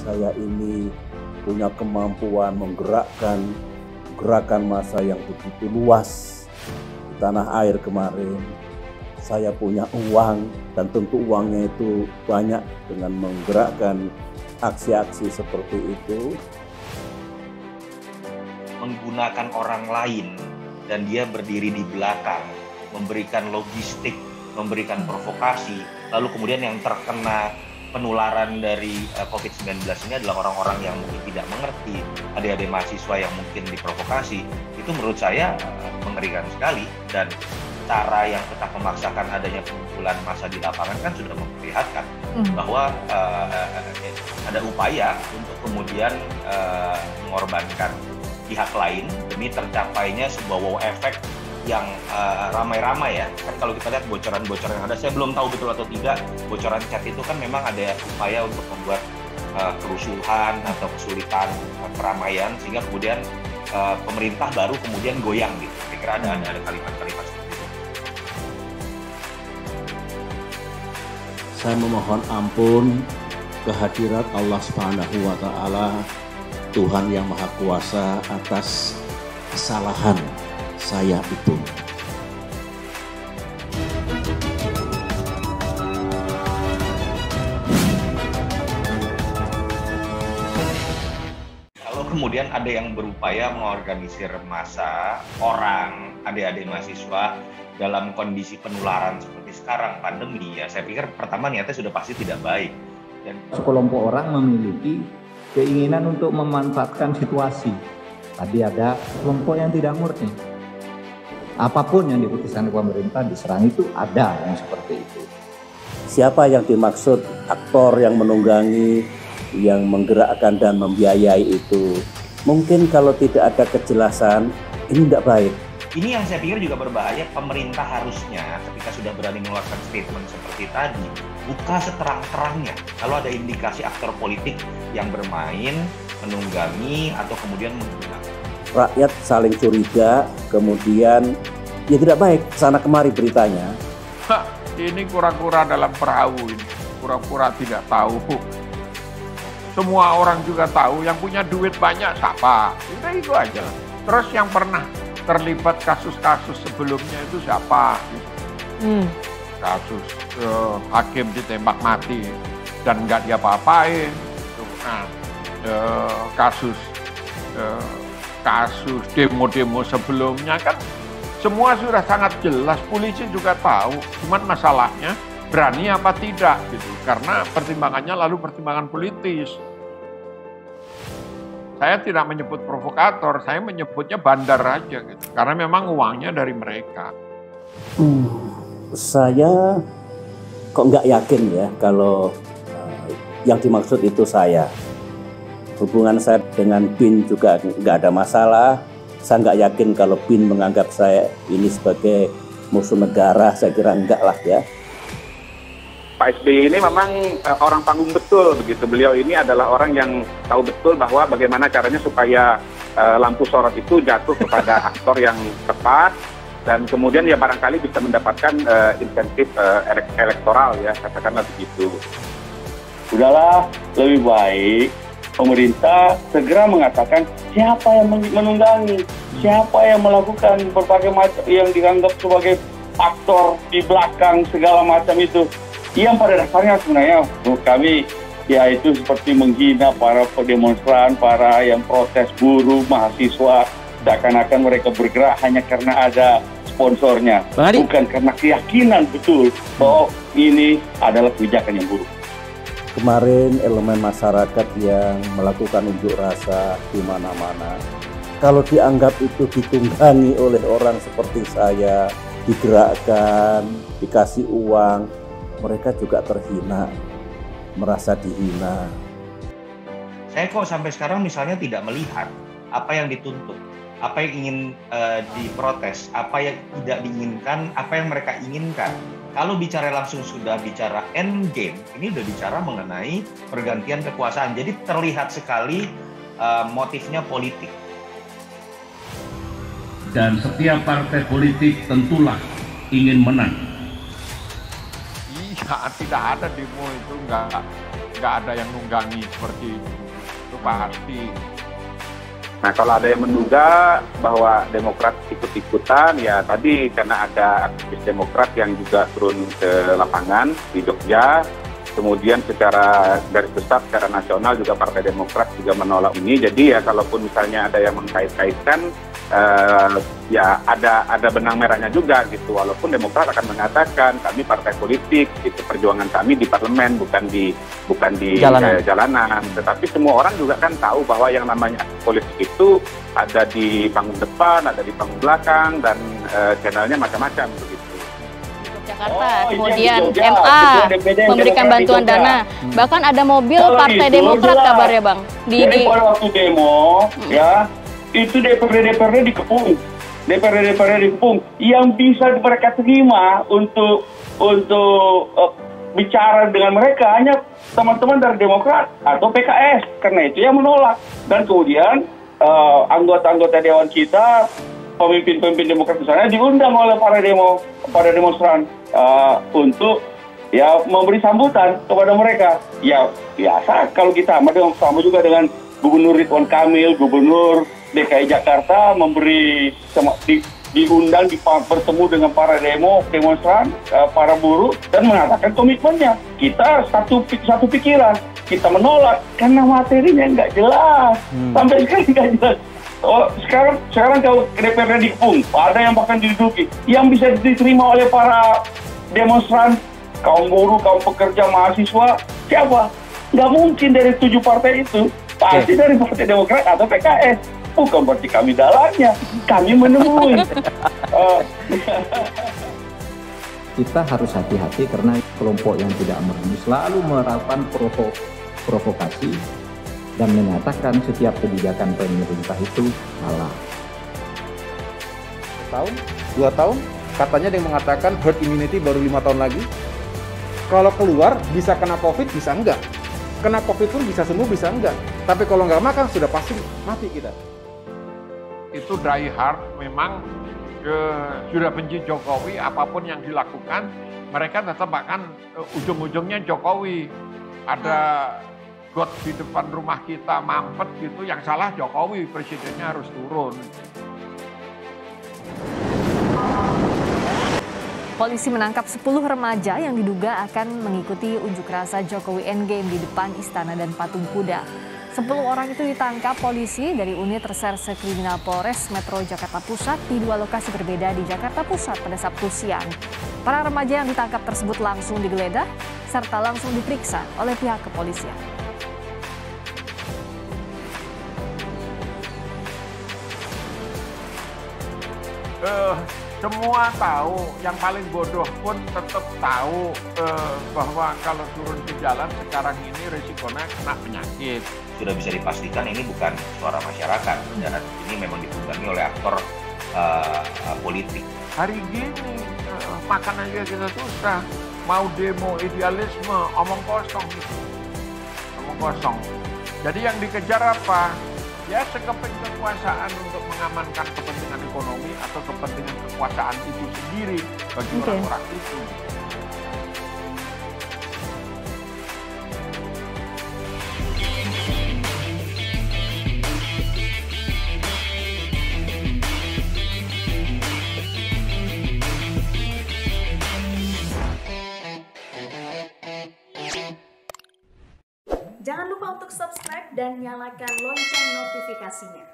saya ini punya kemampuan menggerakkan gerakan massa yang begitu luas di tanah air kemarin. Saya punya uang dan tentu uangnya itu banyak dengan menggerakkan aksi-aksi seperti itu. Menggunakan orang lain dan dia berdiri di belakang, memberikan logistik, memberikan provokasi, lalu kemudian yang terkena penularan dari COVID-19 ini adalah orang-orang yang mungkin tidak mengerti, adik-adik mahasiswa yang mungkin diprovokasi. Itu menurut saya mengerikan sekali, dan cara yang tetap memaksakan adanya pengumpulan massa di lapangan kan sudah memperlihatkan bahwa ada upaya untuk kemudian mengorbankan pihak lain demi tercapainya sebuah wow effect yang ramai-ramai ya. Kan kalau kita lihat bocoran-bocoran yang ada, saya belum tahu betul atau tidak, bocoran chat itu kan memang ada upaya untuk membuat kerusuhan atau kesulitan keramaian, sehingga kemudian pemerintah baru kemudian goyang gitu. Saya kira ada kalimat-kalimat seperti itu. Saya memohon ampun kehadirat Allah Subhanahu wa Ta'ala, Tuhan yang Maha Kuasa, atas kesalahan saya itu. Kalau kemudian ada yang berupaya mengorganisir massa orang, adik-adik mahasiswa dalam kondisi penularan seperti sekarang, pandemi, ya saya pikir pertama niatnya sudah pasti tidak baik. Dan sekelompok orang memiliki keinginan untuk memanfaatkan situasi. Tadi ada kelompok yang tidak murni. Apapun yang diputuskan pemerintah diserang, itu ada yang seperti itu. Siapa yang dimaksud aktor yang menunggangi, yang menggerakkan dan membiayai itu? Mungkin kalau tidak ada kejelasan, ini tidak baik. ini yang saya pikir juga berbahaya. Pemerintah harusnya ketika sudah berani mengeluarkan statement seperti tadi, buka seterang-terangnya. Kalau ada indikasi aktor politik yang bermain, menunggangi, atau kemudian menggunakan. Rakyat saling curiga, kemudian ya tidak baik sana kemari beritanya. Ini kura-kura dalam perahu ini, kura-kura tidak tahu. Semua orang juga tahu, yang punya duit banyak siapa, itu aja. Terus yang pernah terlibat kasus-kasus sebelumnya itu siapa? Kasus hakim ditembak mati dan nggak diapa-apain. Nah, kasus demo-demo sebelumnya kan semua sudah sangat jelas, polisi juga tahu, cuman masalahnya berani apa tidak gitu, karena pertimbangannya lalu pertimbangan politis. Saya tidak menyebut provokator, saya menyebutnya bandar aja gitu, karena memang uangnya dari mereka. Saya kok nggak yakin ya kalau yang dimaksud itu saya. Hubungan saya dengan BIN juga nggak ada masalah. Saya nggak yakin kalau BIN menganggap saya ini sebagai musuh negara. Saya kira enggak lah ya. Pak SBY ini memang orang panggung betul begitu. Beliau ini adalah orang yang tahu betul bahwa bagaimana caranya supaya lampu sorot itu jatuh kepada aktor yang tepat, dan kemudian ya barangkali bisa mendapatkan insentif elektoral ya, katakanlah begitu. Udahlah, lebih baik pemerintah segera mengatakan siapa yang menunggangi, siapa yang melakukan berbagai macam yang dianggap sebagai aktor di belakang segala macam itu. Yang pada dasarnya sebenarnya kami ya itu seperti menghina para demonstran, para yang protes buruh, mahasiswa, seakan-akan mereka bergerak hanya karena ada sponsornya, bukan karena keyakinan betul bahwa ini adalah kebijakan yang buruk. Kemarin elemen masyarakat yang melakukan unjuk rasa di mana-mana, kalau dianggap itu ditunggangi oleh orang seperti saya, digerakkan, dikasih uang, mereka juga terhina, merasa dihina. Saya kok sampai sekarang misalnya tidak melihat apa yang dituntut, apa yang ingin diprotes, apa yang tidak diinginkan, apa yang mereka inginkan. Kalau bicara langsung sudah bicara end game, ini sudah bicara mengenai pergantian kekuasaan. Jadi terlihat sekali motifnya politik. Dan setiap partai politik tentulah ingin menang. Iya, tidak ada demo itu, enggak. nggak ada yang nunggangi seperti itu pasti. Nah, kalau ada yang menduga bahwa Demokrat ikut-ikutan, ya tadi karena ada aktivis Demokrat yang juga turun ke lapangan di Jogja, kemudian secara garis besar, secara nasional juga Partai Demokrat juga menolak ini. Jadi ya kalaupun misalnya ada yang mengkait-kaitkan, ya ada benang merahnya juga gitu. Walaupun Demokrat akan mengatakan kami partai politik, gitu, perjuangan kami di parlemen bukan di jalanan. Tetapi semua orang juga kan tahu bahwa yang namanya politik itu ada di panggung depan, ada di panggung belakang, dan channelnya macam-macam begitu. Jakarta, kemudian MA memberikan bantuan dana, bahkan ada mobil Partai Demokrat kabarnya Bang. Jadi pada waktu demo, ya itu DPRD dikepung, DPRD dikepung, yang bisa mereka terima untuk bicara dengan mereka hanya teman-teman dari Demokrat atau PKS, karena itu yang menolak. Dan kemudian anggota-anggota dewan kita, pemimpin-pemimpin Demokrat di sana diundang oleh para demonstran untuk ya memberi sambutan kepada mereka. Ya biasa kalau kita sama juga dengan Gubernur Ridwan Kamil, Gubernur DKI Jakarta diundang bertemu dengan para demonstran, para buruh, dan mengatakan komitmennya. Kita satu pikiran, kita menolak karena materinya nggak jelas. Sampai sekarang nggak jelas. Oh, sekarang kalau DPRD dikepung, ada yang bahkan diduduki, yang bisa diterima oleh para demonstran, kaum buruh, kaum pekerja, mahasiswa, siapa? Nggak mungkin dari 7 partai itu, pasti dari Partai Demokrat atau PKS. Bukan berarti kami dalangnya, kami menemui. Kita harus hati-hati karena kelompok yang tidak murni selalu melakukan provokasi dan menyatakan setiap kebijakan pemerintah itu salah. 2 tahun, katanya ada yang mengatakan herd immunity baru 5 tahun lagi. Kalau keluar bisa kena COVID, bisa enggak. Kena COVID pun bisa sembuh, bisa enggak. Tapi kalau nggak makan sudah pasti mati kita. Itu die hard, memang sudah benci Jokowi, apapun yang dilakukan, mereka tetap akan ujung-ujungnya Jokowi. Ada got di depan rumah kita mampet gitu, yang salah Jokowi, presidennya harus turun. Polisi menangkap 10 remaja yang diduga akan mengikuti unjuk rasa Jokowi Endgame di depan Istana dan Patung Kuda. 10 orang itu ditangkap polisi dari unit reserse kriminal Polres Metro Jakarta Pusat di 2 lokasi berbeda di Jakarta Pusat pada Sabtu siang. Para remaja yang ditangkap tersebut langsung digeledah serta langsung diperiksa oleh pihak kepolisian. Semua tahu, yang paling bodoh pun tetap tahu bahwa kalau turun ke jalan sekarang ini risikonya kena penyakit. Sudah bisa dipastikan ini bukan suara masyarakat, dan ini memang ditunggangi oleh aktor politik. Hari gini makan aja kita susah, mau demo idealisme, omong kosong gitu. Omong kosong. Jadi yang dikejar apa? Ya sekeping kekuasaan untuk mengamankan kepentingan ekonomi atau kepentingan kekuasaan itu sendiri bagi orang-orang itu. Jangan lupa untuk subscribe dan nyalakan lonceng notifikasinya.